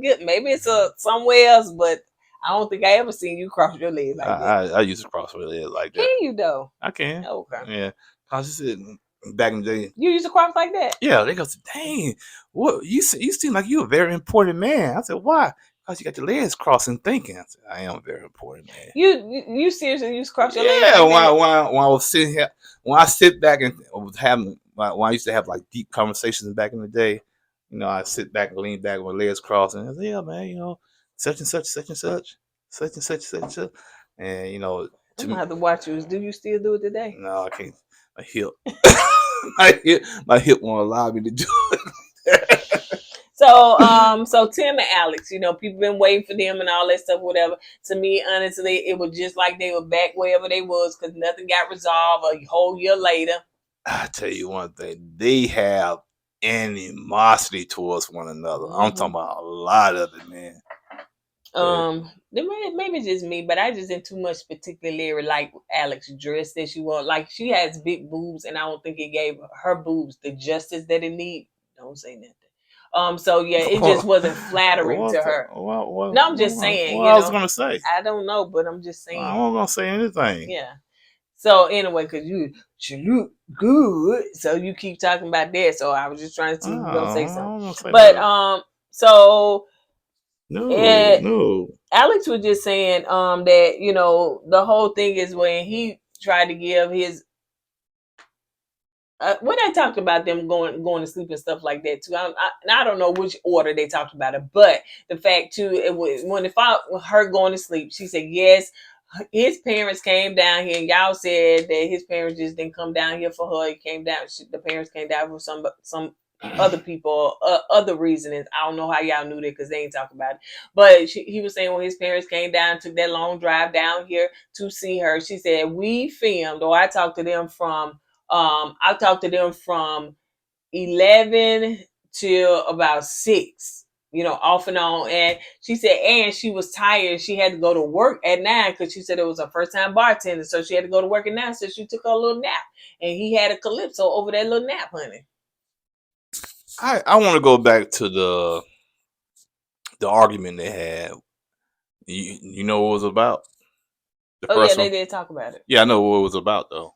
good. Maybe it's somewhere else, but I don't think I ever seen you cross your legs like that. I used to cross my leg like that. Can you though? I can. Okay. Yeah. Cause back in the day. You used to cross like that? Yeah, they go, dang, what you seem like you a very important man. I said, why? Because you got your legs crossed and thinking. I said, I am a very important man. You seriously used to cross your legs? Yeah, like when I was sitting here, when I sit back and was having, when I used to have like deep conversations back in the day, I sit back and lean back with my legs crossed, and I say, yeah, man, such and such, such and such, such and such, such and such, and I'm gonna have to watch you. Do you still do it today? No, I can't. My hip, my hip won't allow me to do it. So Tim and Alex, people been waiting for them and all that stuff, whatever. To me, honestly, it was just like they were back wherever they was because nothing got resolved a whole year later. I tell you one thing, they have animosity towards one another. Mm-hmm. I'm talking about a lot of it, man. Maybe just me, but I just didn't too much particularly like Alex dress that she wore. Like she has big boobs, and I don't think it gave her boobs the justice that it need. Don't say nothing. So yeah, it just wasn't flattering to her. No, I'm just saying. I was gonna say. I don't know, but I'm just saying. I wasn't gonna say anything. Yeah. So anyway, because you look good, so you keep talking about that. So I was just trying to see if you gonna say something. But so. No. Alex was just saying that the whole thing is when he tried to give his when I talked about them going to sleep and stuff like that too. I don't know which order they talked about it, but the fact too, it was when her going to sleep, she said yes. His parents came down here, and y'all said that his parents just didn't come down here for her. He came down. The parents came down for some other people, other reasons. I don't know how y'all knew that because they ain't talking about it. But he was saying when his parents came down, took that long drive down here to see her. She said we filmed, or I talked to them from 11 till about 6. Off and on. And she said, and she was tired. She had to go to work at 9 because she said it was her first time bartending. So she had to go to work at 9. So she took her little nap. And he had a calypso over that little nap, honey. I want to go back to the argument they had. You know what it was about? They did talk about it. Yeah, I know what it was about though.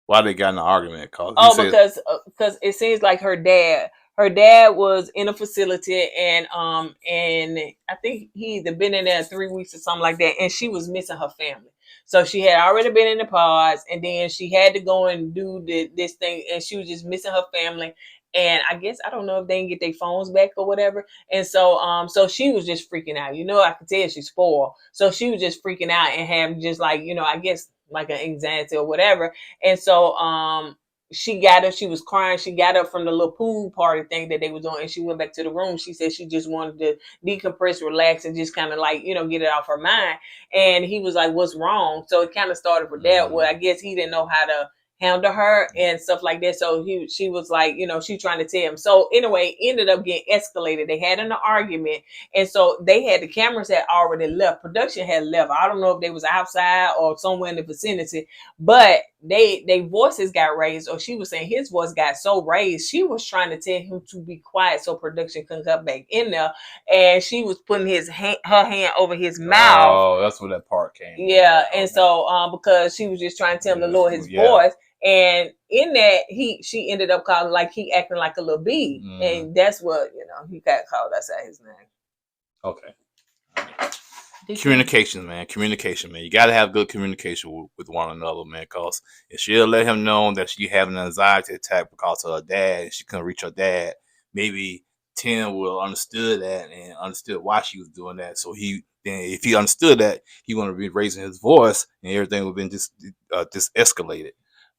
Why they got in an argument? Because it seems like her dad was in a facility and I think he either been in there 3 weeks or something like that, and she was missing her family. So she had already been in the pods, and then she had to go and do this thing, and she was just missing her family. And I guess I don't know if they can get their phones back or whatever. And so so she was just freaking out. I could tell she's spoiled. So she was just freaking out and having just like, I guess like an anxiety or whatever. And so she got up, she was crying. She got up from the little pool party thing that they was doing, and she went back to the room. She said she just wanted to decompress, relax, and just kind of like, get it off her mind. And he was like, what's wrong? So it kind of started with that. Well, I guess he didn't know how to handle her and stuff like that. So she was like, she trying to tell him. So anyway, ended up getting escalated. They had an argument. And so the cameras had already left. Production had left. I don't know if they was outside or somewhere in the vicinity, but they voices got raised, or she was saying his voice got so raised. She was trying to tell him to be quiet so production couldn't come back in there. And she was putting her hand over his mouth. Oh, that's where that part came. Yeah. And so because she was just trying to tell him to lower his voice. And in that, she ended up calling like he acting like a little bee, and that's what he got called outside his name. Okay. Communication, man. You got to have good communication with one another, man. Cause if she'll let him know that she having an anxiety attack because of her dad, and she couldn't reach her dad, maybe Tim will understood that and understood why she was doing that. So if he understood that, he wouldn't be raising his voice, and everything would have been just escalated.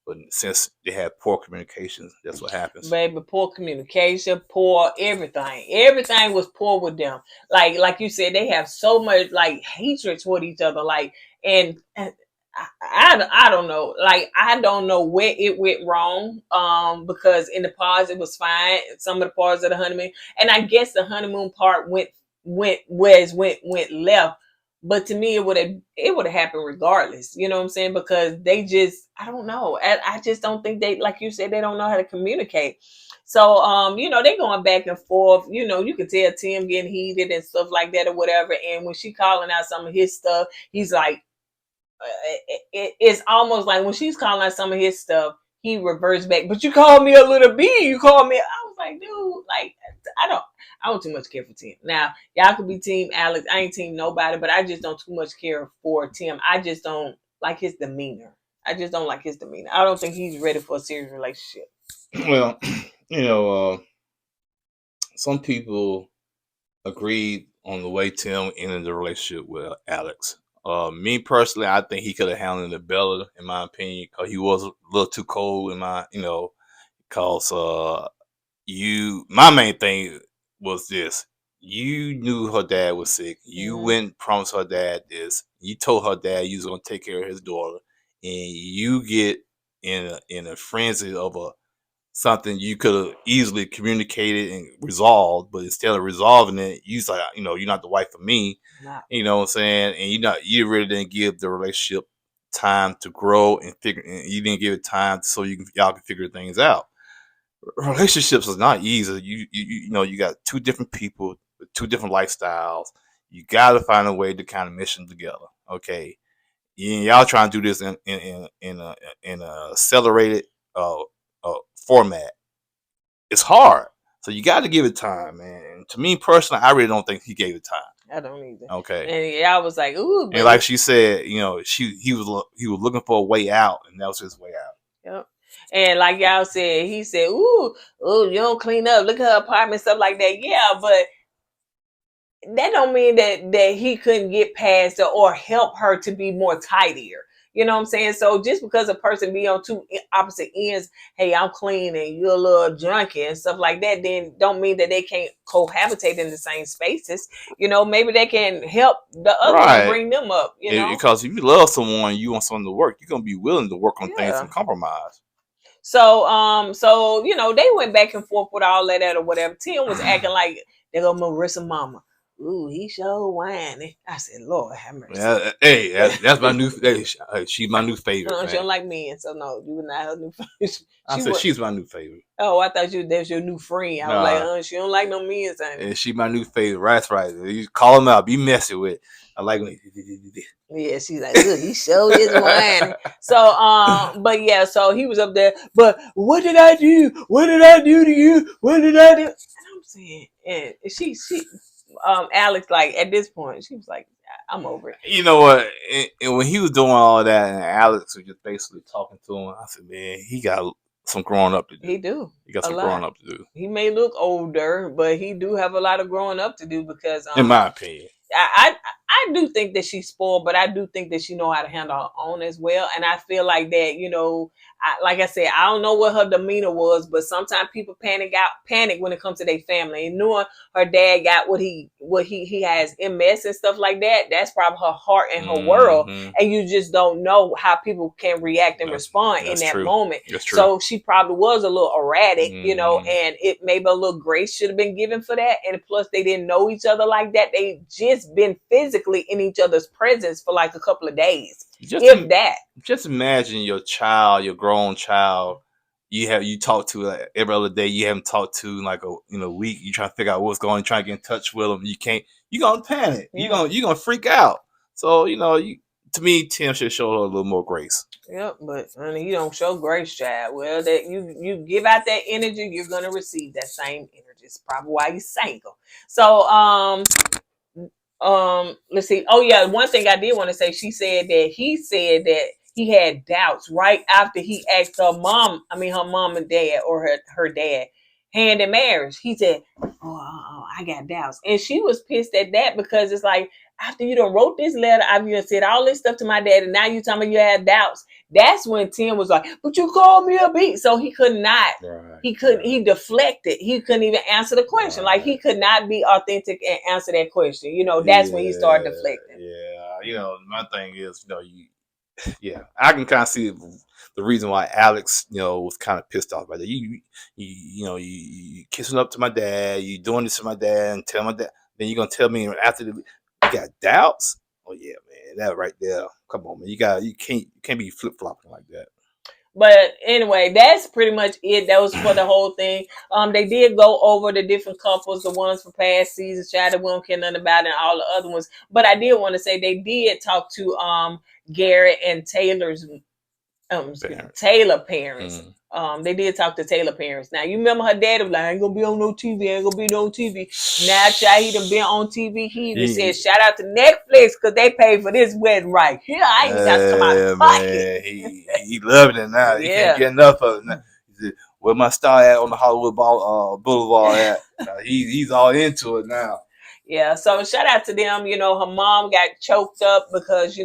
But since they had poor communication, that's what happens. Baby, poor communication, poor everything. Everything was poor with them. Like you said, they have so much like hatred toward each other. Like, and I don't know. Like, I don't know where it went wrong. Because in the pause it was fine. Some of the parts of the honeymoon, and I guess the honeymoon part went left. But to me, it would have happened regardless. You know what I'm saying? Because they just, I don't know. I just don't think they, like you said, they don't know how to communicate. So, they going back and forth. You can tell Tim getting heated and stuff like that or whatever. And when she calling out some of his stuff, he's like, it's almost like when she's calling out some of his stuff, he reverts back. But you called me a little B. You called me. I was like, dude, like, I don't too much care for Tim. Now, y'all could be team Alex. I ain't team nobody, but I just don't too much care for Tim. I just don't like his demeanor. I just don't like his demeanor. I don't think he's ready for a serious relationship. Well, some people agreed on the way Tim ended the relationship with Alex. Me personally, I think he could have handled it better, in my opinion, because he was a little too cold. Because my main thing was this: you knew her dad was sick. You went and promised her dad this. You told her dad you was gonna take care of his daughter, and you get in a frenzy of something you could have easily communicated and resolved, but instead of resolving it, you like, you're not the wife for me. Nah. You know what I'm saying? And you really didn't give the relationship time to grow and figure. And you didn't give it time so y'all can figure things out. Relationships is not easy. You got two different people with two different lifestyles. You got to find a way to kind of mesh them together. Okay, y'all trying to do this in a accelerated format. It's hard, so you got to give it time, man. And to me personally, I really don't think he gave it time. I don't either. Okay, and I was like, ooh, baby. And like she said, he was looking for a way out, and that was his way out. Yep. And like y'all said, he said, ooh, you don't clean up. Look at her apartment, stuff like that. Yeah, but that don't mean that he couldn't get past it or help her to be more tidier. You know what I'm saying? So just because a person be on two opposite ends, hey, I'm clean and you're a little junky and stuff like that, then don't mean that they can't cohabitate in the same spaces. Maybe they can help the other one bring them up. Because if you love someone, you want someone to work, you're gonna be willing to work on things and compromise. So, they went back and forth with all that or whatever. Tim was acting like they go Marissa mama. Ooh, he sure whining. I said, Lord have mercy. Hey, that's my new. She's my new favorite. She don't like men, so no, you were not her new favorite. I said she's my new favorite. Oh, I thought that was your new friend. I was like, she don't like no men. And she my new favorite. That's right. You call him out. Be messy with. I like when. Yeah, she's like, look, he sure is whining. So, but yeah, so he was up there. But what did I do? What did I do to you? What did I do? And I'm saying, and she. Alex, like, at this point, she was like, I'm over it. You know what? And when he was doing all that, and Alex was just basically talking to him, I said, man, he got some growing up to do. He do. He got some growing up to do. He may look older, but he do have a lot of growing up to do because, in my opinion, I do think that she's spoiled, but I do think that she know how to handle her own as well. And I feel like that, like I said, I don't know what her demeanor was, but sometimes people panic when it comes to their family. And knowing her dad got what he has MS and stuff like that, that's probably her heart and her world. And you just don't know how people can react and respond in that moment. So she probably was a little erratic, and it maybe a little grace should have been given for that. And plus they didn't know each other like that. They just been physically in each other's presence for like a couple of days. Just imagine your grown child, you talk to every other day. You haven't talked to in like a week. You try to figure out what's going on, try to get in touch with them. You can't. You're gonna panic. Yeah. You're gonna freak out. So to me, Tim should show her a little more grace. Yep, but honey, you don't show grace, child. Well, that you give out that energy, you're gonna receive that same energy. It's probably why you're single. So let's see. Oh yeah, one thing I did want to say, he said that he had doubts right after he asked her mom and dad, or her dad, hand in marriage. He said, oh, I got doubts. And she was pissed at that because it's like, after you done wrote this letter, after you said all this stuff to my dad, and now you telling me you had doubts. That's when Tim was like, but you called me a beat. So he could not, he deflected. He couldn't even answer the question. Like, he could not be authentic and answer that question. That's when he started deflecting. Yeah. My thing is, Yeah, I can kind of see the reason why Alex, was kind of pissed off by that. You kissing up to my dad, you doing this to my dad, and tell my dad. Then you're gonna tell me after you got doubts. Oh yeah, man, that right there. Come on, man, you can't be flip flopping like that. But anyway, that's pretty much it. That was for the whole thing. They did go over the different couples, the ones for past seasons, child that we don't care nothing about, and all the other ones. But I did want to say they did talk to Garrett and Parents. Taylor parents. Mm. They did talk to Taylor parents. Now you remember her dad was like, "I ain't gonna be on no TV, I ain't gonna be no TV." Now, child, he done been on TV. He even said, "Shout out to Netflix because they paid for this wedding right here. I ain't got to come out of pocket." Man, he loving it now. He can't Yeah. get enough of it. Now. He said, "Where my star at on the Hollywood Boulevard at?" He's all into it now. Yeah, so shout out to them. You know, her mom got choked up because,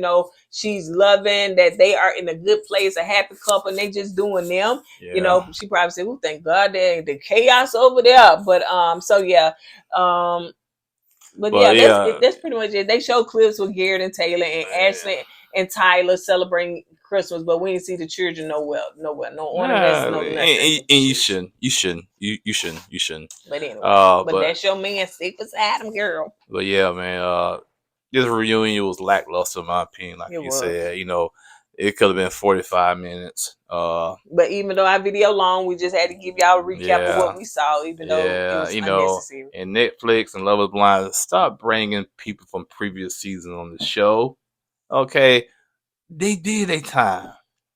she's loving that they are in a good place, a happy couple, and they just doing them. Yeah. She probably said, "Oh, thank God there ain't the chaos over there." But so yeah. But yeah, yeah, that's pretty much it. They show clips with Garrett and Taylor and Ashley and Tyler celebrating Christmas, but we didn't see the children nowhere, no ornaments, no nothing. And you shouldn't. You shouldn't. But anyway, But that's your man. Stick beside him, girl. But yeah, man. This reunion was lackluster in my opinion. Like you said, it could have been 45 minutes. But even though our video long, we just had to give y'all a recap of what we saw, even though it was unnecessary. And Netflix and Love Is Blind, stop bringing people from previous seasons on the show. Okay, they did their time.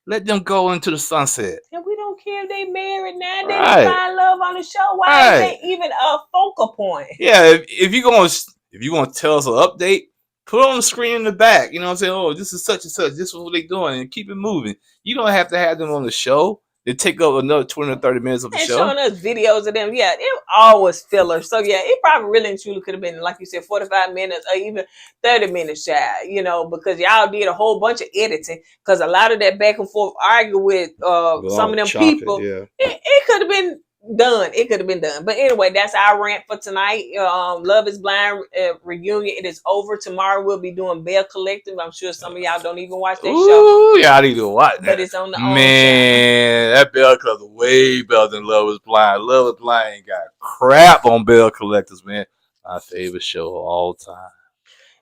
Let them go into the sunset. And we don't care if they married now. They find love on the show. Why is they even a focal point? Yeah, if you're gonna tell us an update, put on the screen in the back. You know what I'm saying? Oh, this is such and such. This is what they're doing, and keep it moving. You don't have to have them on the show. They take up another 20 or 30 minutes of the show. And showing us videos of them. Yeah, it always filler. So yeah, it probably really and truly could have been, like you said, 45 minutes or even 30 minutes shy, because y'all did a whole bunch of editing. Because a lot of that back and forth arguing with some of them people, it could have been done. It could have been done. But anyway, that's our rant for tonight. Love Is Blind reunion. It is over. Tomorrow we'll be doing Bell Collective. I'm sure some of y'all don't even watch that show. Yeah, I need to watch that. But it's on the man. That Bell Collector is way better than Love Is Blind. Love Is Blind ain't got crap on Bell Collectors, man. My favorite show of all time.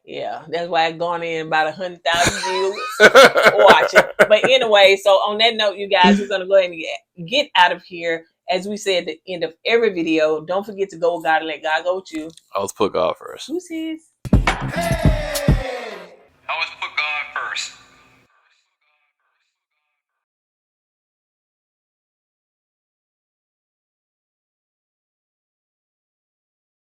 Yeah, that's why it's gone in about 100,000 views. Watch it. But anyway, so on that note, you guys, we're gonna go ahead and get out of here. As we said at the end of every video, don't forget to go with God and let God go with you. Let's put God first. Who's his? Hey!